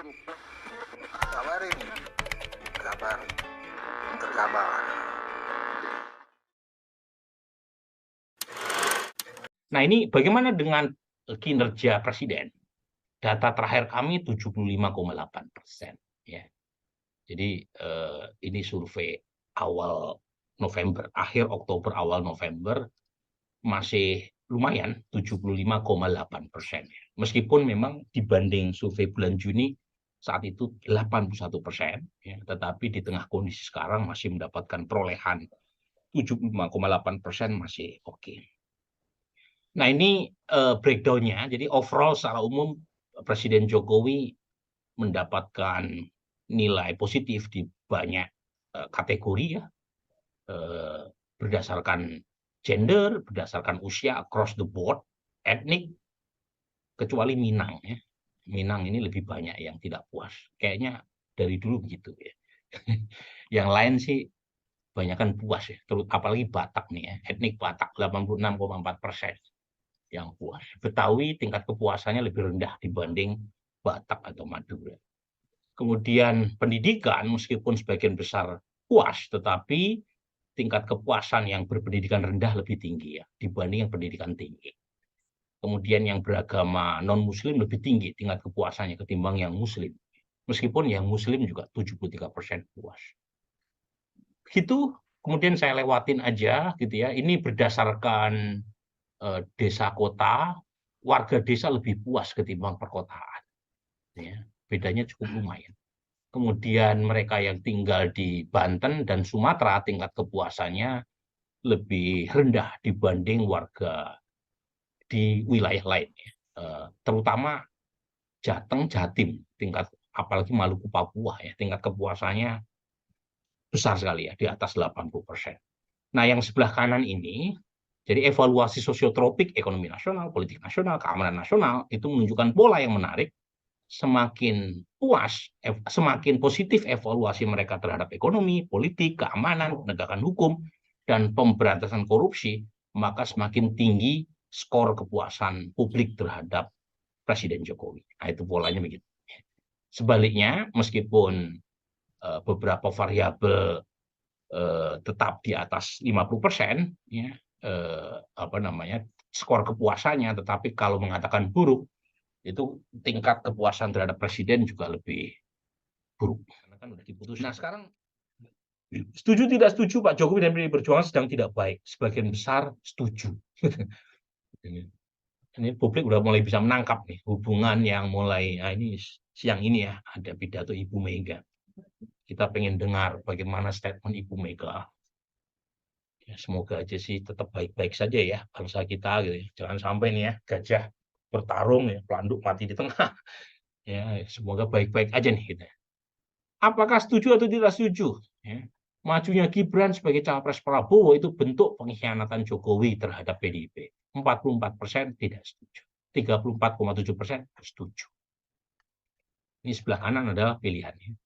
Kabarin, kabar terkabar. Nah, ini bagaimana dengan kinerja presiden? Data terakhir kami 75,8%. Ya. Jadi ini survei awal November, akhir Oktober, awal November masih lumayan 75,8%. Meskipun memang dibanding survei bulan Juni saat itu 81%, ya, tetapi di tengah kondisi sekarang masih mendapatkan perolehan 75,8% masih oke. Nah, ini breakdown-nya. Jadi overall secara umum Presiden Jokowi mendapatkan nilai positif di banyak kategori ya, berdasarkan gender, berdasarkan usia, across the board, etnik, kecuali Minang ya. Minang ini lebih banyak yang tidak puas. Kayaknya dari dulu begitu ya. Yang lain sih banyakkan puas ya, apalagi Batak nih ya, etnik Batak 86,4% yang puas. Betawi tingkat kepuasannya lebih rendah dibanding Batak atau Madura. Kemudian pendidikan meskipun sebagian besar puas, tetapi tingkat kepuasan yang berpendidikan rendah lebih tinggi ya dibanding yang pendidikan tinggi. Kemudian yang beragama non-muslim lebih tinggi tingkat kepuasannya ketimbang yang muslim. Meskipun yang muslim juga 73% puas. Gitu, kemudian saya lewatin aja gitu ya. Ini berdasarkan desa kota, warga desa lebih puas ketimbang perkotaan. Ya, bedanya cukup lumayan. Kemudian mereka yang tinggal di Banten dan Sumatera tingkat kepuasannya lebih rendah dibanding warga di wilayah lain, terutama Jateng, Jatim, tingkat apalagi Maluku, Papua ya, tingkat kepuasannya besar sekali ya, di atas 80%. Nah, yang sebelah kanan ini, jadi evaluasi sosiotropik, ekonomi nasional, politik nasional, keamanan nasional, itu menunjukkan pola yang menarik. Semakin puas, semakin positif evaluasi mereka terhadap ekonomi, politik, keamanan, penegakan hukum, dan pemberantasan korupsi, maka semakin tinggi skor kepuasan publik terhadap Presiden Jokowi. Nah, itu polanya begitu. Sebaliknya, meskipun beberapa variabel tetap di atas 50%, ya, apa namanya, skor kepuasannya, tetapi kalau mengatakan buruk, itu tingkat kepuasan terhadap presiden juga lebih buruk karena kan udah diputus. Nah, sekarang setuju tidak setuju Pak Jokowi dan PDI Perjuangan sedang tidak baik. Sebagian besar setuju. Ini publik udah mulai bisa menangkap nih hubungan yang mulai ini siang ini ya ada pidato Ibu Mega. Kita pengen dengar bagaimana statement Ibu Mega. Ya, semoga aja sih tetap baik-baik saja ya bangsa kita gitu. Jangan sampai nih ya gajah bertarung ya pelanduk mati di tengah. Ya, semoga baik-baik aja nih kita. Apakah setuju atau tidak setuju? Ya. Majunya Gibran sebagai cawapres Prabowo itu bentuk pengkhianatan Jokowi terhadap PDIP. 44% tidak setuju. 34,7% setuju. Ini sebelah kanan adalah pilihannya.